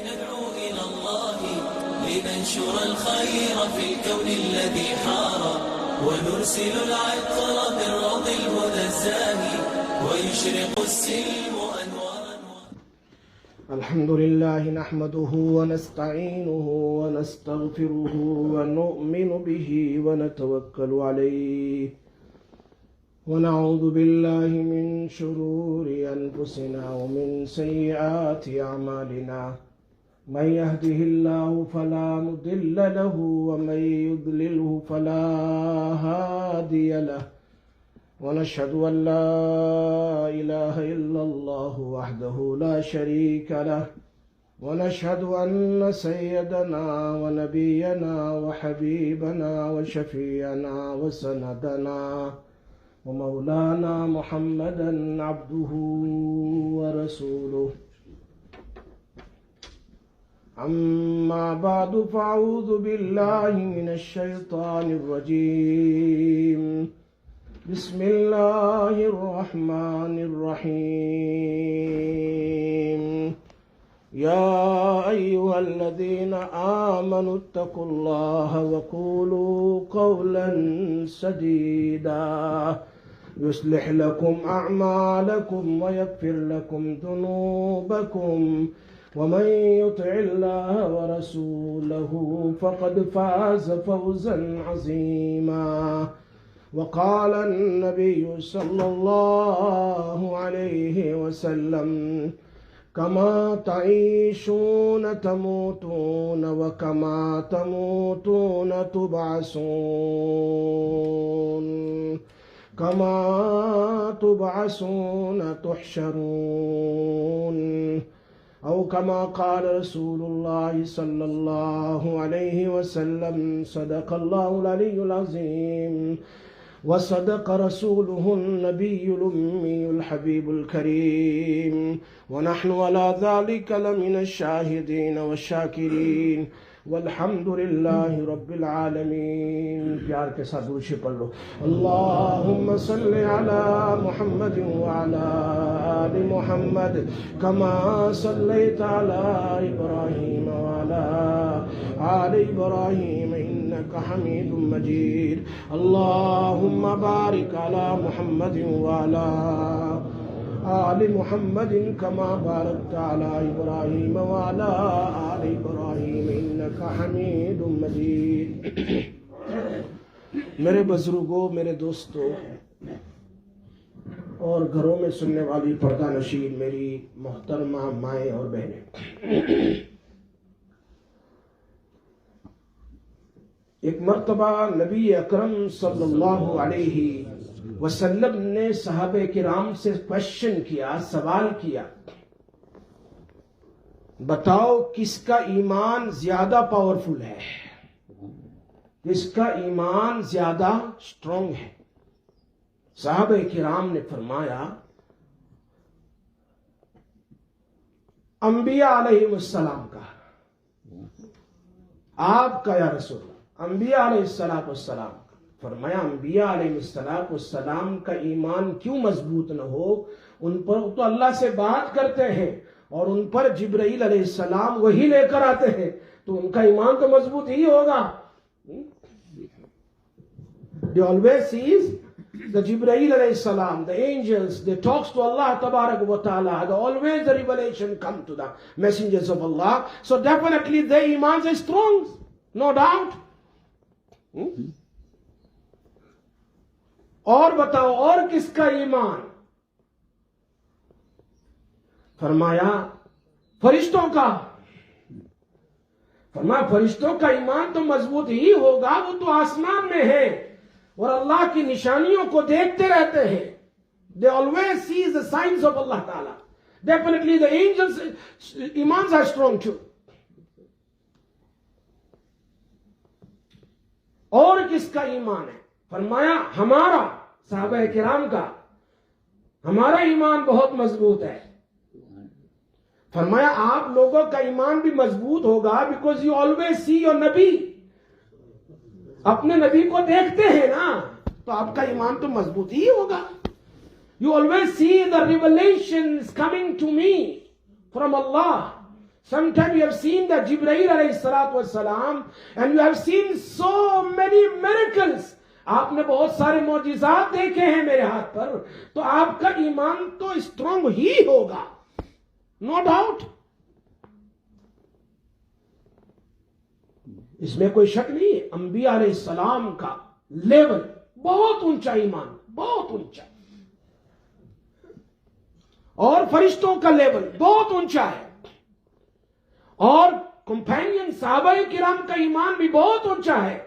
ندعو إلى الله لننشر الخير في الكون الذي حار ونرسل العطر من روض الهدى الزاهي ويشرق السلم أنوارا. الحمد لله نحمده ونستعينه ونستغفره ونؤمن به ونتوكل عليه ونعوذ بالله من شرور أنفسنا ومن سيئات أعمالنا من يهده الله فلا مضل له ومن يضلله فلا هادي له ونشهد أن لا إله إلا الله وحده لا شريك له ونشهد أن سيدنا ونبينا وحبيبنا وشفيعنا وسندنا ومولانا محمدا عبده ورسوله. أما بعد فأعوذ بالله من الشيطان الرجيم. بسم الله الرحمن الرحيم. يا أيها الذين آمنوا اتقوا الله وقولوا قولا سديدا يصلح لكم أعمالكم ويغفر لكم ذنوبكم ومن يطع الله ورسوله فقد فاز فوزا عظيما. وقال النبي صلى الله عليه وسلم كما تعيشون تموتون وكما تموتون تبعثون كما تبعثون تحشرون أو كما قال رسول الله صلى الله عليه وسلم. صدق الله العلي العظيم وصدق رسوله النبي الأمي الحبيب الكريم ونحن على ذلك لمن الشاهدين والشاكرين والحمد لله رب العالمين. پیار کے ساتھ درود شریف پڑھ لو. اللهم صل على محمد وعلى آل محمد كما صليت على إبراهيم وعلى آل إبراهيم إنك حميد مجيد. اللهم بارك على محمد وعلى آل محمد كما باركت على إبراهيم وعلى آل إبراهيم إنك حميد مجيد. मेरे बुजुर्गों, मेरे दोस्तों और घरों में सुनने वाली पर्दा नशीन मेरी मोहतरमा माएँ और बहनें, एक मर्तबा नबी अकरम सल्लल्लाहु अलैहि वसल्लम ने सहाबे किराम से क्वेश्चन किया, सवाल किया, बताओ किसका ईमान ज्यादा पावरफुल है, किसका ईमान ज्यादा स्ट्रांग है. सहाबे किराम ने फरमाया अंबिया अलैहिमुस्सलाम का. आपका या रसूल अंबिया अलैहिस्सलाम. फरमाया अंबिया अलैहिस्सलाम का ईमान क्यों मजबूत न हो, उन पर तो अल्लाह से बात करते हैं और उन पर जिब्राइल अलैहिस्सलाम वही लेकर आते हैं, तो उनका ईमान तो मजबूत ही होगा. They always sees the Jibreel alayhi salam, the angels, they talks to Allah tabarak wa ta'ala. Always the revelation come to the messengers of Allah. So definitely their imans are strong, no doubt. और बताओ और किसका ईमान? फरमाया फरिश्तों का. फरमाया फरिश्तों का ईमान तो मजबूत ही होगा, वो तो आसमान में है और अल्लाह की निशानियों को देखते रहते हैं. They always see the signs of Allah Ta'ala. Definitely the angels' imans are strong too. और किसका ईमान है? फरमाया हमारा, सहाबा किराम का, हमारा ईमान बहुत मजबूत है. फरमाया आप लोगों का ईमान भी मजबूत होगा because you always see your नबी. अपने नबी को देखते हैं ना, तो आपका ईमान तो मजबूत ही होगा. You always see the revelations coming to me from Allah. Sometimes you have seen the Jibreel alayhi salatu wassalam and you have seen so many miracles. आपने बहुत सारे मौजिज़ात देखे हैं मेरे हाथ पर, तो आपका ईमान तो स्ट्रांग ही होगा, नो डाउट, इसमें कोई शक नहीं है। अंबिया अलैहिस्सलाम का लेवल बहुत ऊंचा, ईमान बहुत ऊंचा, और फरिश्तों का लेवल बहुत ऊंचा है, और कंपेनियन सहाबाए किराम का ईमान भी बहुत ऊंचा है।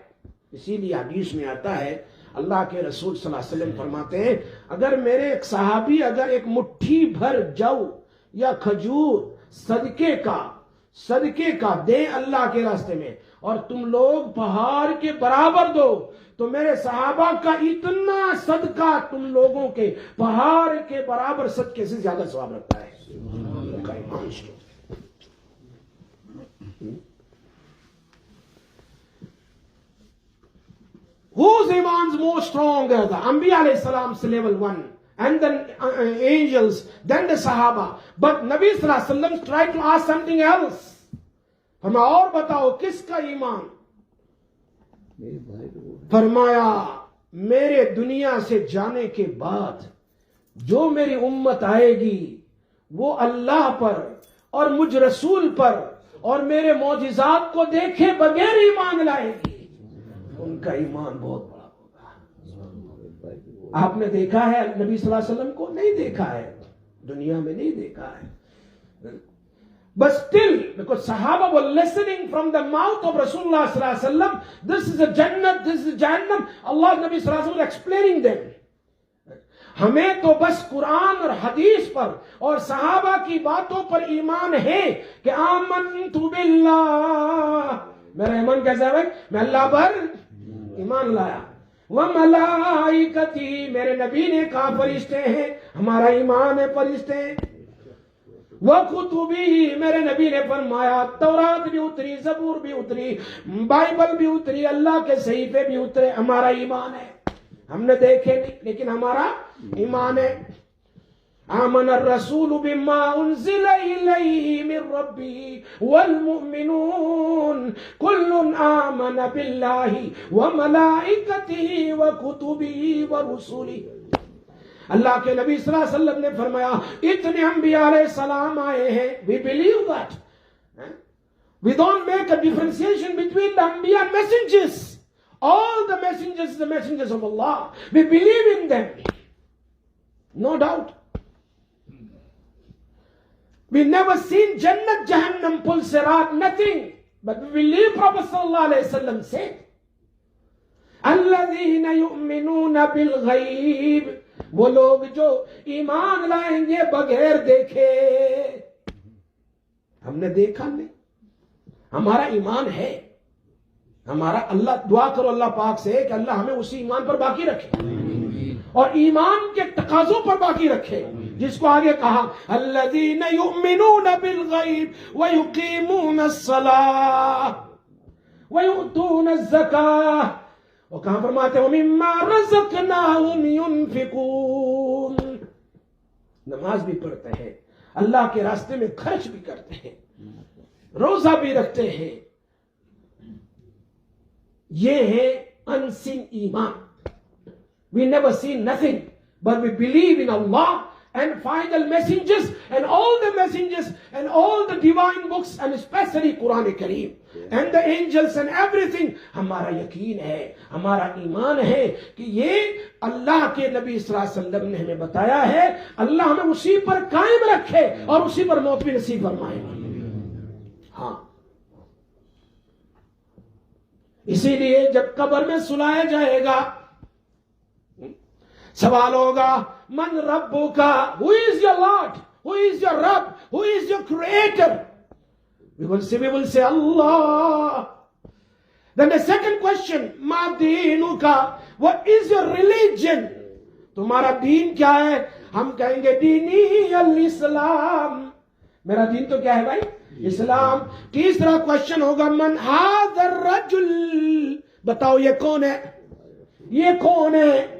इसीलिए हदीस में आता है, अल्लाह के रसूल सल्लल्लाहु अलैहि वसल्लम फरमाते हैं, अगर मेरे एक सहाबी अगर एक मुट्ठी भर जौ या खजूर सदके का दे अल्लाह के रास्ते में, और तुम लोग पहाड़ के बराबर दो, तो मेरे सहाबा का इतना सदका तुम लोगों के पहाड़ के बराबर सदके से ज्यादा सवाब रखता है। Whose iman's more stronger? The Anbiya alayhi salam's level 1, and then angels, then the Sahaba. But Nabi sallallahu alaihi wasallam tried to ask something else. फरमाया और बताओ किसका ईमान? फरमाया मेरे दुनिया से जाने के बाद जो मेरी उम्मत आएगी वो अल्लाह पर और मुझ रसूल पर और मेरे मौजिज़ात को देखे बगैर ईमान लाएगी, उनका ईमान बहुत बड़ा होगा। आपने देखा है नबी सल्लल्लाहु अलैहि वसल्लम को? नहीं देखा है, दुनिया में नहीं देखा है। But still, because Sahaba were listening from the mouth of Rasulullah sallallahu alaihi wasallam, this is a Jannat, this is a Jahannam, Allah Nabi sallallahu alaihi wasallam explaining them. हमें तो बस कुरान और हदीस पर और सहाबा की बातों पर ईमान है कि आमनतु बिल्लाह, मेरा ईमान कैसा है भाई? मैं अल्लाह पर ईमान लाया। व मलाइकती, मेरे नबी ने कहा फरिश्ते हैं, हमारा ईमान है फरिश्ते हैं। व कुतुबी, मेरे नबी ने फरमाया तौरात भी उतरी, ज़बूर भी उतरी, बाइबल भी उतरी, अल्लाह के सहीफे भी उतरे, हमारा ईमान है। हमने देखे नहीं लेकिन हमारा ईमान है। आमन रसूल बिमा उन्ज़िला इलैहि मिर रब्बिही वल मुमिनून कुल्लुन आमन बिल्लाहि व मलाइकतिही व कुतुबिही व रुसुलिही। अल्लाह के नबी सल्लल्लाहु अलैहि वसल्लम ने फरमाया इतने अंबिया अलैहि सलाम आए हैं, we believe that, we don't make a differentiation between the अंबिया and messengers. All the messengers, the messengers of Allah, we believe in them, no doubt. We never seen Jannat, Jahannam, Pul Sirat, nothing, but we believe Prophet sallallahu alaihi wasallam said alladhina yu'minuna bil ghaib, वो लोग जो ईमान लाएंगे बगैर देखे। हमने देखा नहीं, हमारा ईमान है, हमारा अल्लाह, दुआ करो अल्लाह पाक से कि अल्लाह हमें उसी ईमान पर बाकी रखे और ईमान के तकाजों पर बाकी रखे, जिसको आगे कहा अल्लज़ीना युमिनूना बिल गैब व युकीमूना अस्सलाह व युतूना ज़काह। और कहां फरमाते हो मिम्मा रज़क़नाहुम युनफिकून, नमाज भी पढ़ते हैं, अल्लाह के रास्ते में खर्च भी करते हैं, रोजा भी रखते हैं। ये है unseen Iman. We never see nothing, but we believe in Allah and final messengers and all the messengers and all the divine books and especially Quran Kareem and the angels and everything। हमारा यकीन है, हमारा ईमान है कि ये अल्लाह के नबी सल्लल्लाहु अलैहि वसल्लम ने हमें बताया है, अल्लाह हमें उसी पर कायम रखे और उसी पर मौत भी नसीब फरमाए। हाँ, इसीलिए जब कब्र में सुलाया जाएगा सवाल होगा मन रब्बुका, who is your lord, who is your रब, who is your creator. We will say Allah. Then the second question, ma deenuka, what is your religion? तुम्हारा दीन क्या है? हम कहेंगे दीनी अल-इस्लाम, मेरा दीन तो क्या है भाई? इस्लाम। तीसरा क्वेश्चन होगा मन हादर रजुल, बताओ ये कौन है, ये कौन है?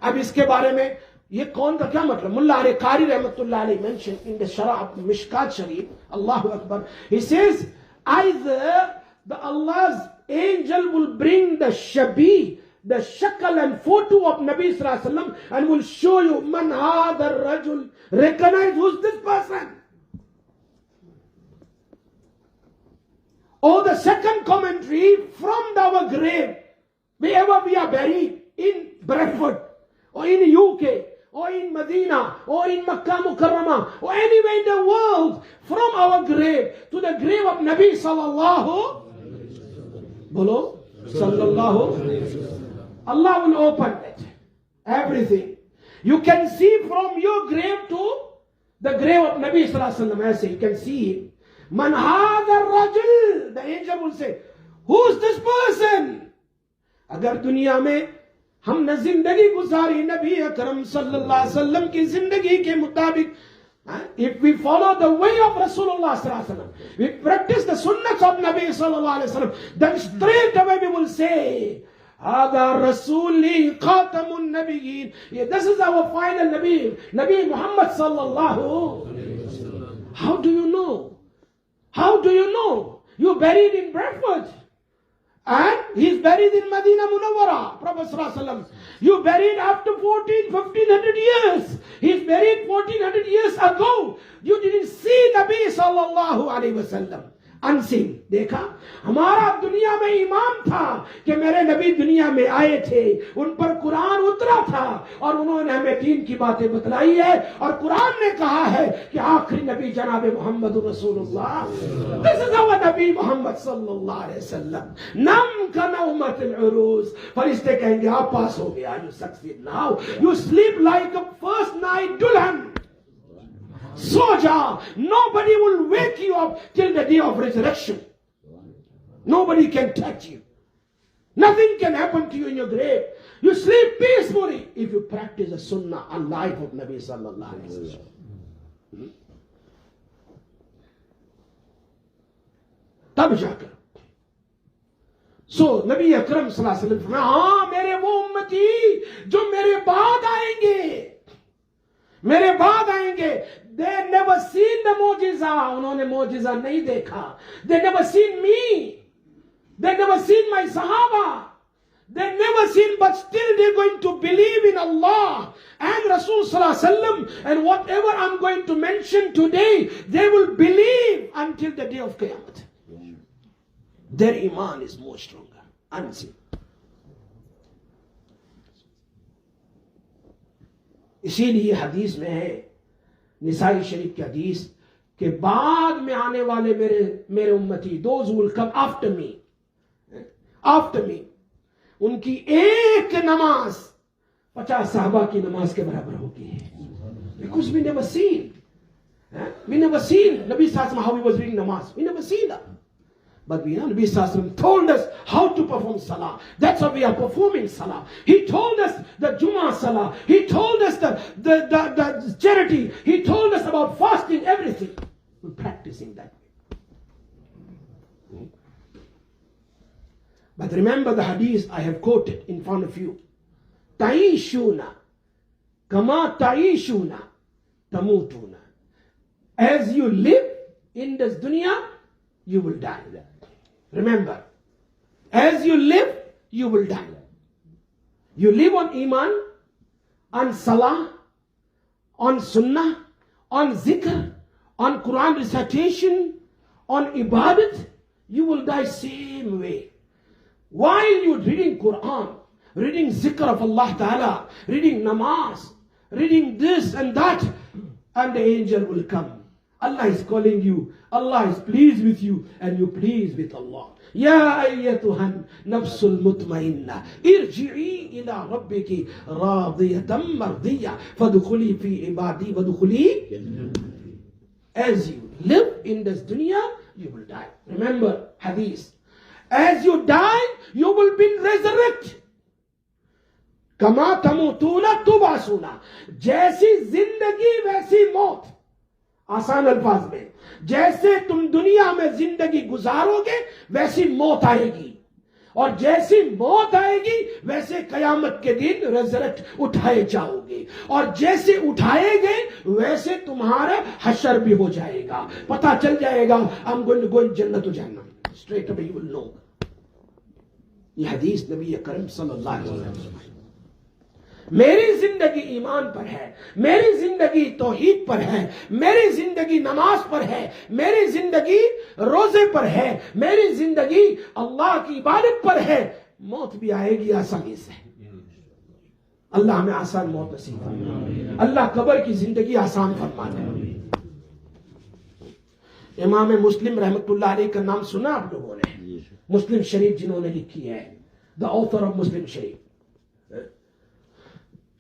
अब इसके बारे में یہ کون کا کیا مطلب؟ ملا علی قاری رحمت اللہ علیہ mentioned in the Sharah Mishkat Sharif, Allahu Akbar, he says either the Allah's angel will bring the shabi, the shakal and photo of Nabi Sallallahu Alaihi Wasallam and will show you man hadha rajul, recognize who's this person. Or the second commentary, from our grave, wherever we are buried, in Bradford, or in UK, or in Medina, or in Makkah Mukarramah, or anywhere in the world, from our grave to the grave of Nabi Sallallahu Bolo Sallallahu, Allah will open it. Everything. You can see from your grave to the grave of Nabi Sallallahu Alaihi Wasallam. I say, you can see him. Man hadha rajul, the angel will say, who's this person? Agar duniya mein हमने जिंदगी गुजारी नबी अकरम सल्लल्लाहु अलैहि वसल्लम की जिंदगी के मुताबिक, if we follow the way of Rasulullah sallallahu alaihi wasallam, we practice the sunnahs of Nabi sallallahu alaihi wasallam, then straight away we will say, Hada Rasuli Khatamun Nabiyyin. This is our final Nabi, Nabi Muhammad sallallahu. How do you know? How do you know? You buried in Bradford. And he's buried in Medina Munawwara, Prophet Sallallahu Alaihi Wasallam. You buried after 1500 years. He's buried 1400 years ago. You didn't see Nabi Sallallahu Alaihi Wasallam. Unseen. देखा हमारा दुनिया में ईमान था कि मेरे नबी दुनिया में आए थे, उन पर कुरान उतरा था और उन्होंने हमें दीन की बातें बतलाई है, और कुरान ने कहा है कि आखिरी नबी जनाब मोहम्मद रसूलुल्लाह, दिस इज आवर नबी मोहम्मद सल्लल्लाहु अलैहि वसल्लम। नम का नौमतुल उरूस, फरिश्ते कहेंगे आप पास हो गया, you succeed now, you sleep like a first night dulhan. Soja, nobody will wake you up till the day of resurrection. Nobody can touch you. Nothing can happen to you in your grave. You sleep peacefully if you practice the sunnah and life of Nabi sallallahu alaihi wasallam. तब जाकर नबी अकरम सल्लल्लाहु अलैहि वसल्लम, हाँ मेरे वो उम्मती जो मेरे बाद आएंगे, they never seen the mojiza, उन्होंने मोजिजा नहीं देखा. They never seen me, they never seen my sahaba, they never seen, but still they're going to believe in Allah and Rasul sallallahu alaihi wasallam, and whatever I'm going to mention today, they will believe until the day of Qiyamah. Their iman is more stronger. Unseen. इसीलिए हदीस में है, निसाई शरीफ की हदीस, के बाद में आने वाले मेरे उम्मती, those who will come after me, उनकी एक नमाज 50 साहबा की नमाज के बराबर होगी. Because we never seen Nabi Sallallahu how he was reading namaz. We never seen that. But we know Nabi Sallallahu told us how to perform salah. That's why we are performing salah. He told us the Jummah salah. He told us the charity. He told us about fasting, everything. We're practicing that way. But remember the hadith I have quoted in front of you. Ta'ishuna kama ta'ishuna tamutuna. As you live in this dunya, you will die. Remember, as you live, you will die. You live on Iman, on Salah, on Sunnah, on Zikr, on Quran recitation, on Ibadat, you will die same way. While you're reading Quran, reading Zikr of Allah Ta'ala, reading Namaz, reading this and that, and the angel will come. Allah is calling you. Allah is pleased with you, and you pleased with Allah. Ya ayyatuhan nafsul mutmainna irji'i ila rabbiki radiyatan mardiyya fadkhuli fi ibadi wadkhuli. As you live in this dunya, you will die. Remember hadith. As you die, you will be resurrected. Kama tamutuna tubasuna. जैसी जिंदगी वैसी मौत. आसान अल्फाज में, जैसे तुम दुनिया में जिंदगी गुजारोगे वैसी मौत आएगी, اور جیسی موت آئے گی ویسے قیامت کے دن ریزریکٹ اٹھائے جاؤگے, اور جیسے اٹھائے گئے ویسے تمہارا حشر بھی ہو جائے گا, پتہ چل جائے گا I'm going to go in جنت و جہنم, straight away you will know. یہ حدیث نبی کریم صلی اللہ علیہ وسلم. میری زندگی ایمان پر ہے, میری زندگی توحید پر ہے, میری زندگی نماز پر ہے, میری زندگی روزے پر ہے, میری زندگی اللہ کی عبادت پر ہے. موت بھی آئے گی آسانی سے. اللہ ہمیں آسان موت نصیب فرمائے, اللہ قبر کی زندگی آسان فرما دے. امام مسلم رحمۃ اللہ علیہ کا نام سنا آپ لوگوں نے؟ مسلم شریف جنہوں نے لکھی ہے, the author of Muslim Sharif.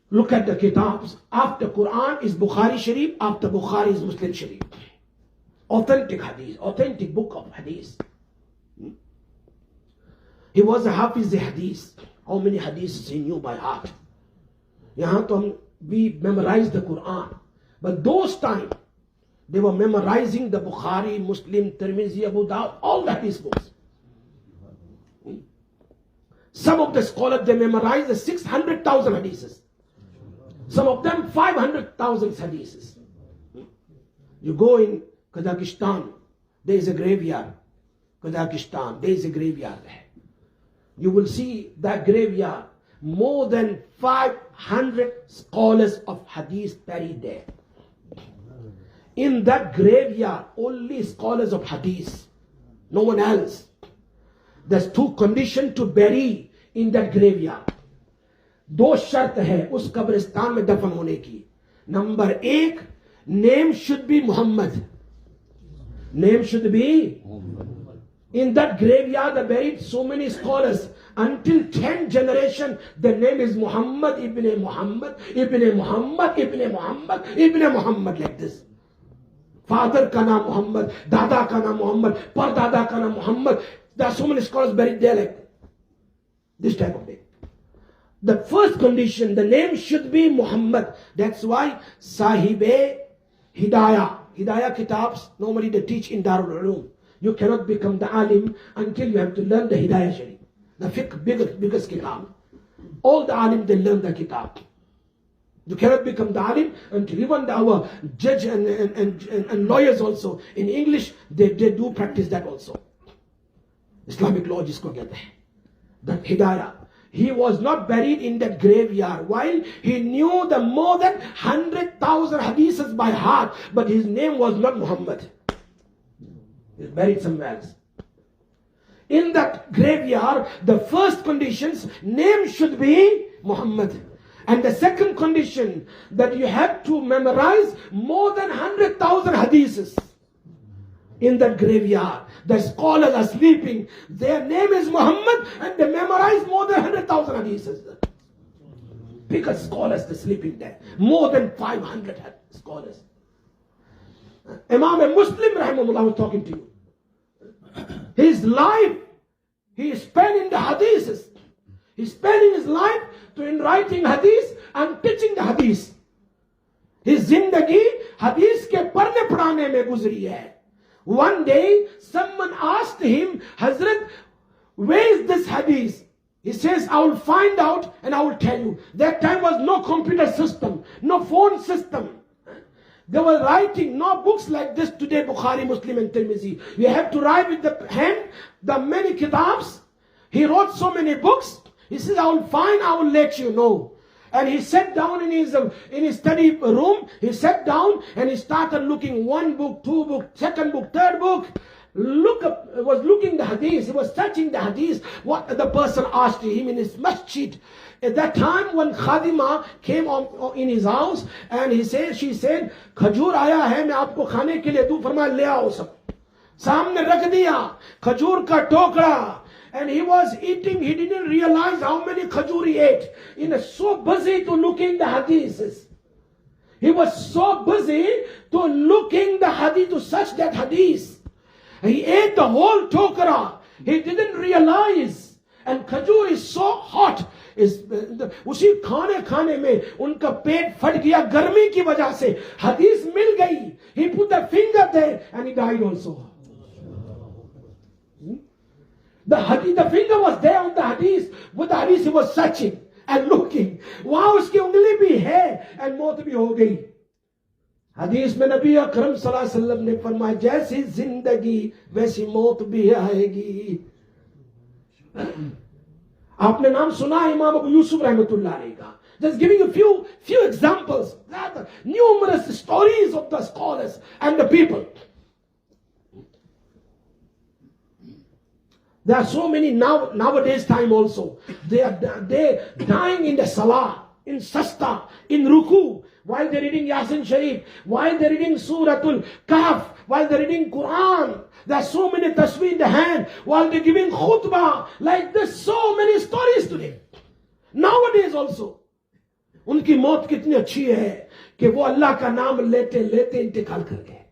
Look at the kitabs. After Quran is Bukhari Sharif, after Bukhari is Muslim Sharif. Authentic hadith, authentic book of hadith. He was a hafiz hadith. How many hadiths he knew by heart? Yahan to we memorized the Quran, but those time they were memorizing the Bukhari, Muslim, Tirmidhi, Abu Dawud, all the hadith books. Some of the scholars, they memorized the 600,000 hadiths. Some of them 500,000 hadiths. You go in Kazakhstan, there is a graveyard. Kazakhstan, there is a graveyard there. You will see that graveyard, more than 500 scholars of hadith buried there. In that graveyard, only scholars of hadith, no one else. There's two conditions to bury in that graveyard. दो शर्त है उस कब्रिस्तान में दफन होने की. Number एक, name should be Mohammed. Name should be. In that graveyard, they buried so many scholars. Until 10th generation, the name is Muhammad ibn Muhammad, ibn Muhammad, ibn Muhammad, ibn Muhammad, like this. Father ka naam Muhammad, dada ka naam Muhammad, pardada ka naam Muhammad. There are so many scholars buried there like this type of thing. The first condition, the name should be Muhammad. That's why Sahibe Hidayah. Hidayah kitabs, normally they teach in Darul Ulum. You cannot become the alim until you have to learn the Hidayah Sharif. The fiqh, biggest kitab. All the alim, they learn the kitab. You cannot become the alim until even our judge and lawyers also, in English, they do practice that also. Islamic law jisko kehte hain. That Hidayah. He was not buried in that graveyard. While he knew the more than 100,000 hadiths by heart, but his name was not Muhammad. He is buried somewhere else. In that graveyard, the first conditions, name should be Muhammad. And the second condition, that you have to memorize more than 100,000 hadiths. In that graveyard, the scholars are sleeping. Their name is Muhammad and they memorize more than 100,000 hadiths. Because scholars are sleeping there. More than 500 scholars. Imam Muslim rahimahullah was talking to you. His life, he spent in the hadiths. He spent his life in writing hadith and teaching the hadith. His zindagi hadith ke padhne padhane mein guzri hai. One day, someone asked him, Hazrat, where is this hadith? He says, I will find out and I will tell you. That time was no computer system, no phone system. They were writing, no books like this today, Bukhari, Muslim and Tirmidhi. You have to write with the hand, the many kitabs. He wrote so many books. He says, I will find, I will let you know. And he sat down in his study room. He sat down and he started looking one book, two book, second book, third book. Was looking the hadith. He was searching the hadith. What the person asked him in his masjid. At that time, when Khadima came in his house, and she said, "Khajur aaya hai, main aapko khane ke liye du, farmaya le aao sab." Samne rakh diya, khajur ka tokda. And he was eating, he didn't realize how many khajur he ate. He was so busy to looking the hadiths. He was so busy to looking the hadith, to search that hadith. He ate the whole tokra. He didn't realize. And khajur is so hot. उसी खाने में उनका पेट फट गया गर्मी की वजह से. hadith मिल गई. He put the finger there and he died also. The finger was there on the hadith. With the hadith he was searching and looking. वहाँ उसकी उंगली भी है and मौत भी हो गई. हदीस में नबी अकरम सल्लल्लाहु अलैहि वसल्लम ने फरमाया जैसी जिंदगी वैसी मौत भी आएगी. आपने नाम सुना है इमाम अबू यूसुफ रहमतुल्लाह अलैह का. Just giving a few examples. Numerous stories of the scholars and the people. There are so many nowadays time also. They dying in the salah, in sasta, in ruku, while they're reading Yasin Sharif, while they're reading Suratul Kahf, while they're reading Qur'an. There are so many tasbih in the hand, while they're giving khutbah. Like there's so many stories today. Nowadays also. उनकी मौत कितनी अच्छी है कि वो अल्लाह का नाम लेते लेते इंतकाल कर गए.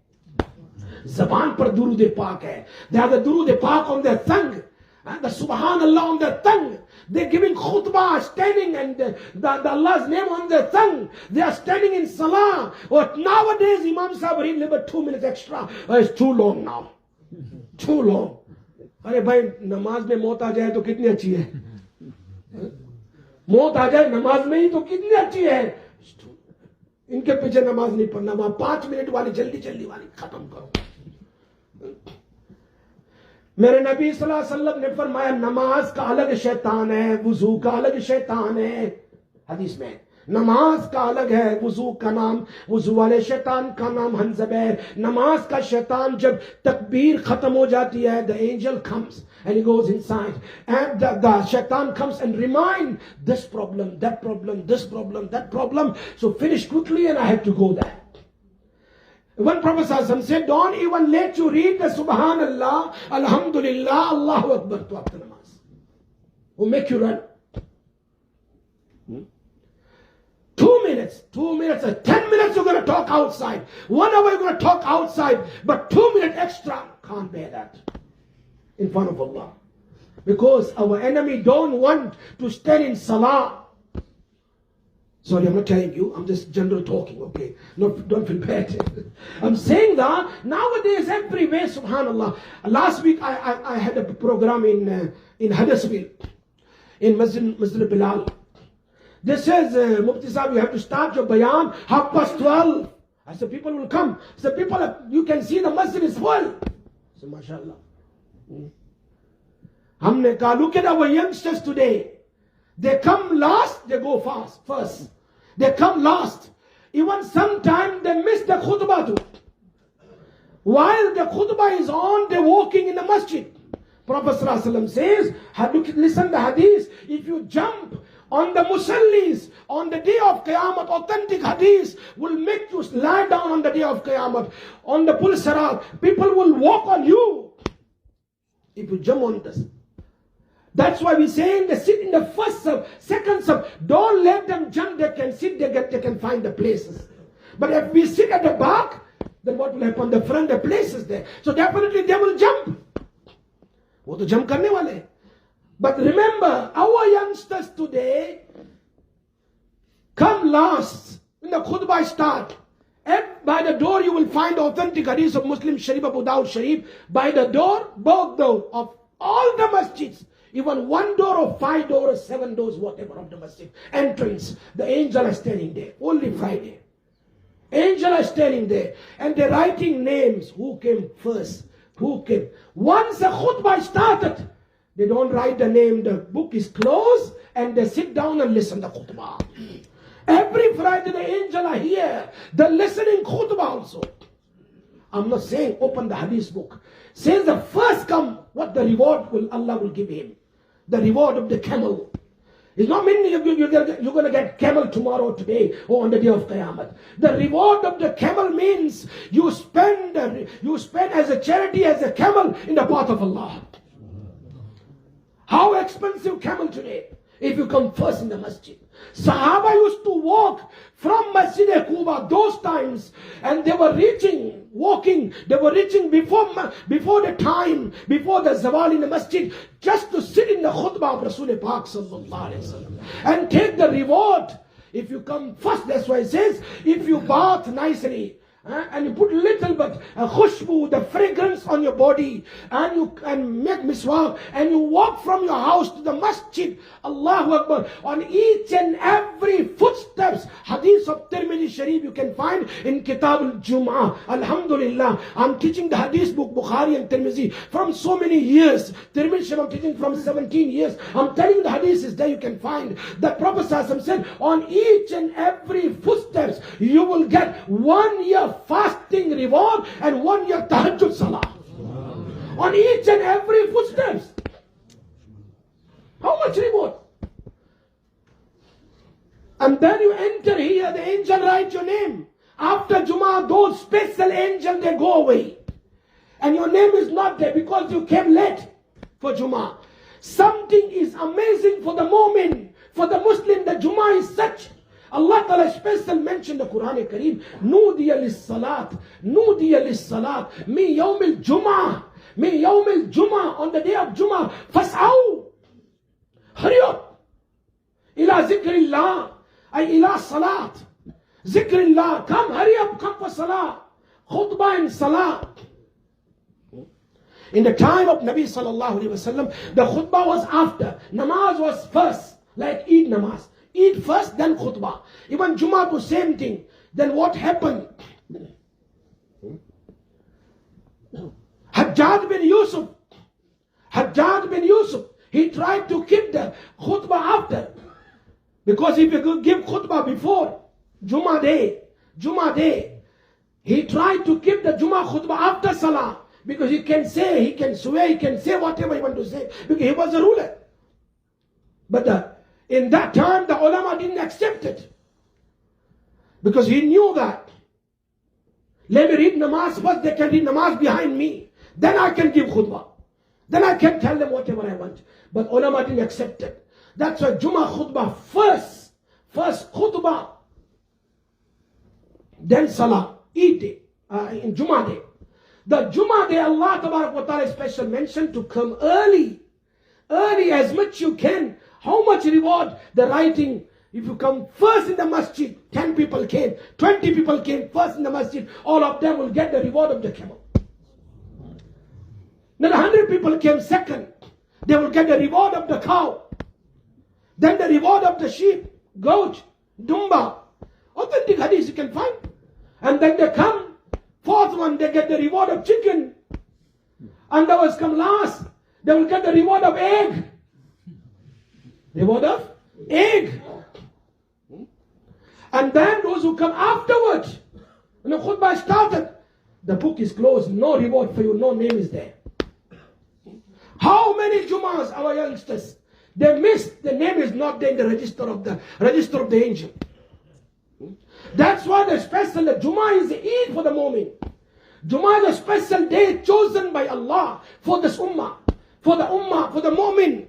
जबान पर दुरूद पाक है. They have the दुरूद पाक on their tongue, and the subhanallah on their tongue. They're giving khutbah, standing, and the Allah's name on their tongue. They are standing in salah. But nowadays, Imam Sahib read about 2 minutes extra. It's too long now. Too long. अरे भाई नमाज में मौत आ जाए तो कितनी अच्छी है. मौत आ जाए नमाज में ही तो कितनी अच्छी है. इनके पीछे नमाज नहीं पढ़ना. वहां 5 मिनट वाली जल्दी वाली खत्म करो. मेरे नबी सल्लल्लाहु अलैहि वसल्लम ने फरमाया नमाज का अलग शैतान है, वुजू का अलग शैतान है. हदीस में नमाज का अलग है, वुजू का नाम, वुजू वाले शैतान का नाम हंजब है. नमाज का शैतान जब तकबीर खत्म हो जाती है, the angel comes and he goes inside and the shaitan comes and remind this problem, that problem, this problem, that problem. So finish quickly and I have to go there. One Prophet ﷺ said, don't even let you read the Subhanallah, Alhamdulillah, Allahu Akbar to after namaz. Will make you run. 2 minutes, 10 minutes you're going to talk outside. 1 hour you're going to talk outside. But 2 minutes extra, can't bear that in front of Allah. Because our enemy don't want to stand in salah. Sorry, I'm not telling you. I'm just general talking, okay? No, don't feel bad. I'm saying that nowadays everywhere, subhanallah. Last week I had a program in Huddersfield, in Masjid Bilal. They says, Mufti Sahib, you have to start your bayan 12:30. I said, people will come. I said, people, you can see the masjid is full. I said, mashallah. Humne kaha, look at our youngsters today. They come last, they go first. They come last. Even sometimes they miss the khutbah too. While the khutbah is on, they're walking in the masjid. Prophet ﷺ says, listen to the hadith, if you jump on the musallis, on the day of Qiyamah, authentic hadith will make you lie down on the day of Qiyamah. On the Pul Sirat, people will walk on you if you jump on this. That's why we say they sit in the first sub, second sub. Don't let them jump, they can sit, they can find the places. But if we sit at the back, then what will happen? The front, the places there. So definitely they will jump. वो तो jump करने वाले. But remember, our youngsters today come last when the khutbah start. And by the door you will find authentic hadith of Muslim Sharif, Abu Dawud Sharif. By the door, both doors of all the masjids. Even 1 door or 5 doors or 7 doors, whatever of the masjid. Entrance, the angel is standing there. Only Friday. Angel is standing there. And they're writing names. Who came first? Who came? Once the khutbah started, they don't write the name. The book is closed and they sit down and listen to khutbah. Every Friday the angel are here. They're listening khutbah also. I'm not saying open the hadith book. Says the first come, what the reward will Allah will give him. The reward of the camel. It's not meaning you're going to get camel tomorrow, today, or on the day of Qiyamah. The reward of the camel means you spend as a charity, as a camel in the path of Allah. How expensive camel today? If you come first in the masjid. Sahaba used to walk from Masjid Quba those times, and they were walking before the time, before the zawal in the masjid, just to sit in the khutbah of Rasul Pak sallallahu alaihi wasallam and take the reward. If you come first, that's why it says, if you bath nicely, and you put a little bit khushbu, the fragrance on your body, and you can make miswak, and you walk from your house to the masjid, Allahu Akbar, on each and every footsteps. Hadith of Tirmidhi Sharif you can find in Kitab al-Jum'ah. Alhamdulillah, I'm teaching the hadith book Bukhari and Tirmidhi from so many years. Tirmidhi Sharif I'm teaching from 17 years. I'm telling you the hadith is there, you can find. The Prophet said, on each and every footsteps you will get 1 year fasting reward and 1 year tahajjud salah. On each and every footsteps. How much reward? And then you enter here, the angel writes your name. After Jummah, those special angels, they go away. And your name is not there because you came late for Jummah. Something is amazing for the mu'min, for the Muslim. The Jummah is such. Allah Ta'ala special mentioned the Quran Kareem. Nudiya lis-salat. Nudiya lis-salat. Mi yawm al-Jum'ah. Mi yawm al-Jum'ah. On the day of Jummah. Fas'aw. Hurry up. Ila zikrillah. Ay ila salat. Zikrillah. Come, hurry up. Come for salah. Khutbah and salah. In the time of Nabi sallallahu alaihi wasallam, the khutbah was after. Namaz was first. Like Eid namaz. Eid first, then khutbah. Even Jummah was same thing. Then what happened? Hajjaj bin Yusuf, he tried to keep the khutbah after. Because if you could give khutbah before Jummah day, he tried to keep the Jummah khutbah after Salah. Because he can say, he can swear, he can say whatever he want to say. Because he was a ruler. But in that time, the ulama didn't accept it. Because he knew that. Let me read namaz first, they can read namaz behind me. Then I can give khutbah. Then I can tell them whatever I want. But ulama didn't accept it. That's why Jummah khutbah first. First khutbah. Then salah. Eid day. In Jummah day. The Jummah day, Allah Ta'ala special mention to come early. Early as much you can. How much reward? The writing. If you come first in the masjid, 10 people came, 20 people came first in the masjid, all of them will get the reward of the camel. Then 100 people came second, they will get the reward of the cow. Then the reward of the sheep, goat, dumba. Authentic hadith you can find. And then they come, fourth one, they get the reward of chicken. And those come last, they will get the reward of egg. Reward of egg. And then those who come afterwards, when the khutbah started, the book is closed, no reward for you, no name is there. How many Jummahs our youngsters, they missed, the name is not there in the register of the angel. That's why the special, the Jummah is Eid for the moment. Jummah is a special day chosen by Allah for this ummah, for the mu'min.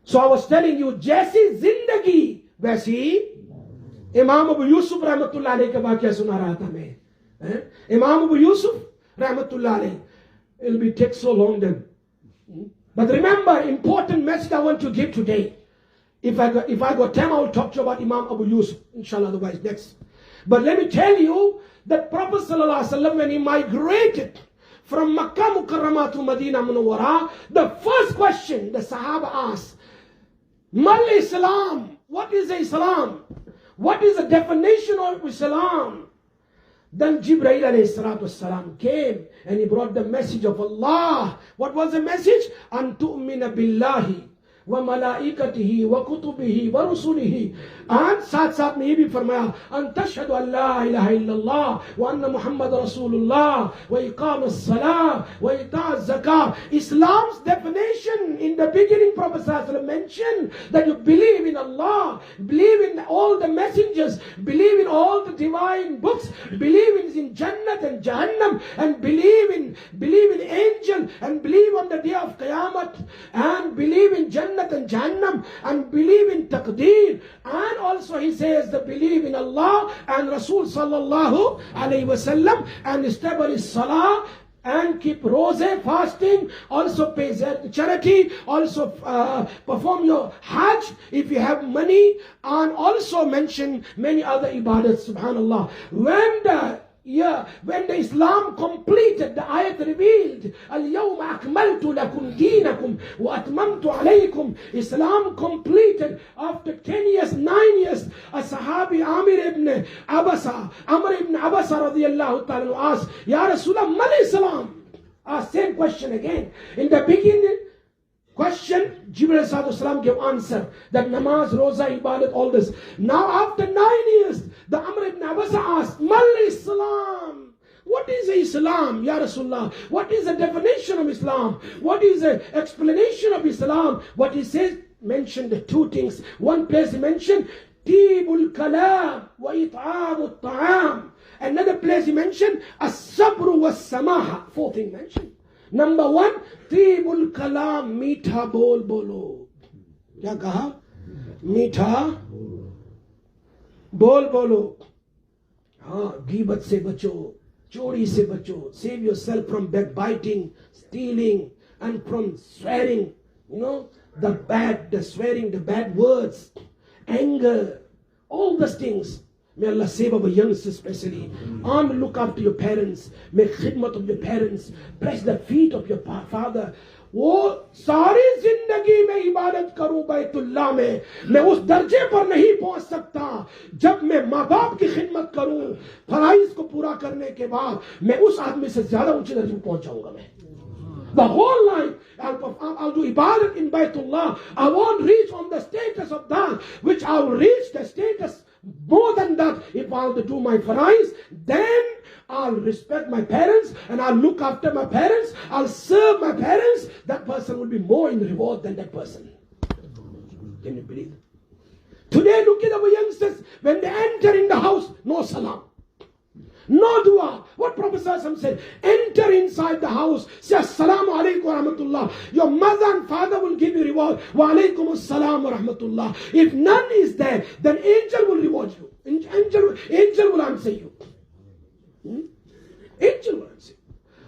So I was telling you, जैसी जिंदगी वैसी इमाम अबू यूसुफ रहमतुल्लाह अलैह का वाक़या सुना रहा था मैं. इमाम अबू यूसुफ रहमतुल्लाह अलैह. It will take so long then. But remember, important message I want to give today. If I got time, I will talk to you about Imam Abu Yusuf, inshallah, otherwise next. But let me tell you that Prophet sallallahu alaihi wasallam, when he migrated from Makkah Mukarramah to Medina Munawwara, the first question the Sahaba asked, Mal Islam? What is Islam? What is the definition of Islam? Then Jibreel alayhi salatu wassalam came and he brought the message of Allah. What was the message? An tu'mina billahi wa malaikatihi wa kutubihi wa rusulihi. And साथ में ये भी फरमाया अन तशहदु अल्ला इलाहा इल्लल्लाह व अन्ना मुहम्मद रसूलुल्लाह व Ekam as-salah wa ita az-zakah. Islam's definition in the beginning, Prophet ﷺ mentioned that you believe in Allah, believe in all the messengers, believe in all the divine books, believe in Jannat and Jahannam, and believe in angel, and believe on the day of Qiyamah, and believe in Jannat and Jahannam, and believe in Taqdeer. And also he says the believe in Allah and Rasul sallallahu alayhi wasallam, and establish salah and keep roseh, fasting, also pay charity, also perform your hajj if you have money, and also mention many other ibadats, subhanallah. When the Islam completed, the ayat revealed, Al-Yawma akmaltu lakum deenakum wa atmamtu alaykum. Islam completed after 10 years, 9 years. A Sahabi Amr ibn Abasa radiyallahu ta'ala asked, Ya Rasulullah, mal Islam? Same question again. In the beginning question, Jibreel Salam gave answer that namaz, roza, ibadat, all this. Now after 9 years, the Amr ibn Abasa asked, Mal Islam? What is Islam, Ya Rasulullah? What is the definition of Islam? What is the explanation of Islam? What he says, mentioned the two things. One place he mentioned, Tibul Kalam wa It'amu Ta'am. Another place he mentioned, As-Sabru was-Samaha. Four things mentioned. Number one, Tibul Kalam, मीठा बोल बोलो. क्या कहा? मीठा बोल बोलो. हाँ, ghibat se bacho, chori se bacho. Save yourself from backbiting, stealing, and from swearing. You know, the swearing, the bad words, anger, all those things. May Allah save our youngsters especially. Look after your parents. Make khidmat of your parents. Press the feet of your father. वो सारी जिंदगी में इबादत करूं बैतुल्लाह में, मैं उस दर्जे पर नहीं पहुंच सकता जब मैं माँ बाप की खिदमत करूं. फराइज को पूरा करने के बाद मैं उस आदमी से ज्यादा ऊंचे दर्जे पर पहुंच जाऊंगा मैं. The whole life I'll do ibadat in Baytullah. I won't reach on the status of that, which I'll reach the status more than that if I'll do my farais. Then I'll respect my parents and I'll look after my parents. I'll serve my parents. That person will be more in reward than that person. Can you believe it? Today, look at our youngsters. When they enter in the house, no salam, no dua. What Prophet ﷺ said, enter inside the house, say assalamu alaikum wa rahmatullah. Your mother and father will give you reward. Wa alaikum assalam wa rahmatullah. If none is there, then angel will reward you. Angel will answer you. Angel will answer you.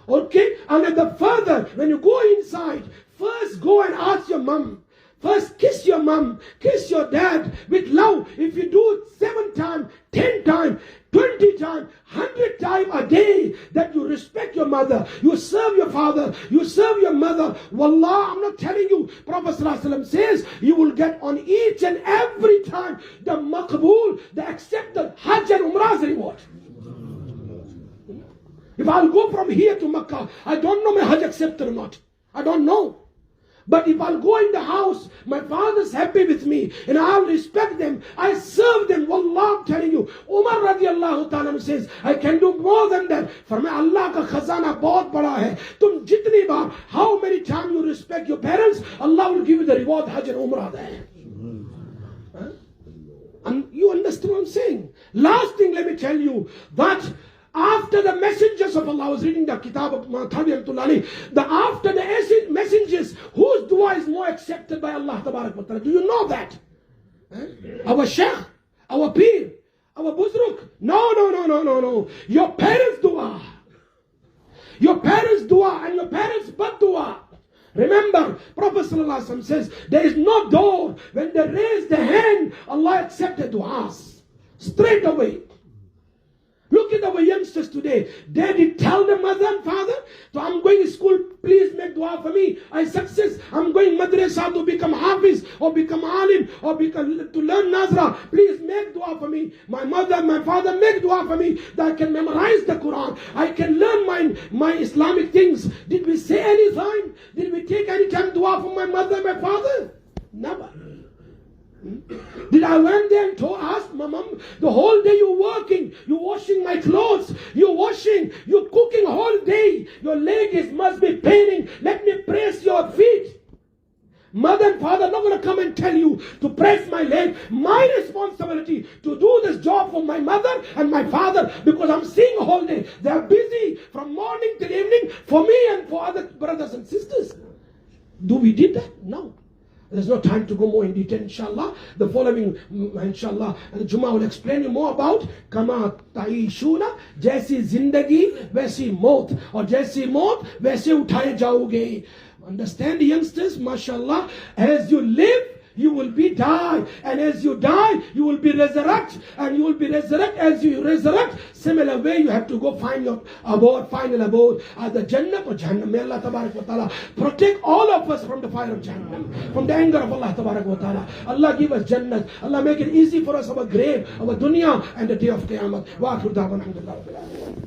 Okay? And at the further, when you go inside, first go and ask your mom. First kiss your mom, kiss your dad with love. If you do it 7 times, 10 times, 20 times, 100 times a day, that you respect your mother, you serve your father, you serve your mother. Wallah, I'm not telling you. Prophet ﷺ says you will get on each and every time the maqbool, the accepted Hajj and Umrah's reward. If I'll go from here to Makkah, I don't know my Hajj accepted or not. I don't know. But if I'll go in the house, my father's happy with me, and I'll respect them, I serve them. Wallah, I'm telling you. Umar radiallahu ta'ala says, I can do more than that. For Allah ka khazana bahut bada hai. Tum jitni baar, how many times you respect your parents, Allah will give you the reward Hajj and Umrah there. And you understand what I'm saying? Last thing, let me tell you, that after the messengers of Allah, I was reading the Kitab of Thabi, after the messengers, whose dua is more accepted by Allah Tabarak wa Ta'ala? Do you know that? Our Sheikh, our Peer, our Buzruk? No. Your parents' dua. Your parents' dua and your parents' bad dua. Remember, Prophet ﷺ says, there is no door. When they raise the hand, Allah accepted du'as. Straight away. Look at our youngsters today. Daddy tell the mother and father, so I'm going to school, please make dua for me. I success. I'm going madrasa to become hafiz or become alim or to learn nazra. Please make dua for me. My mother and my father make dua for me that I can memorize the Quran. I can learn my Islamic things. Did we say any time? Did we take any time dua for my mother and my father? Never. Did I went there and asked my mom, the whole day you're working, you're washing my clothes, you're washing, you're cooking whole day, your legs must be paining, let me press your feet. Mother and father are not going to come and tell you to press my leg. My responsibility to do this job for my mother and my father, because I'm seeing a whole day. They're busy from morning till evening for me and for other brothers and sisters. Do we did that? No. There's no time to go more in detail, inshallah. The following, inshallah, Jummah will explain you more about Kama Taishuna, Jaisi Zindagi, Vaisi Maut, or Jaisi Maut, Vaisi Uthaye Jaoge. Understand, youngsters, mashallah, as you live, you will be die, and as you die, you will be resurrect, and you will be resurrect. As you resurrect, similar way you have to go find your abode, final abode, either Jannah or Jahannam. May Allah Tabarak wa Ta'ala protect all of us from the fire of Jahannam, from the anger of Allah Tabarak wa Ta'ala. Allah give us Jannah. Allah make it easy for us, our grave, our dunya, and the day of Qiyamah. Wa akhiru da'wana alhamdulillah.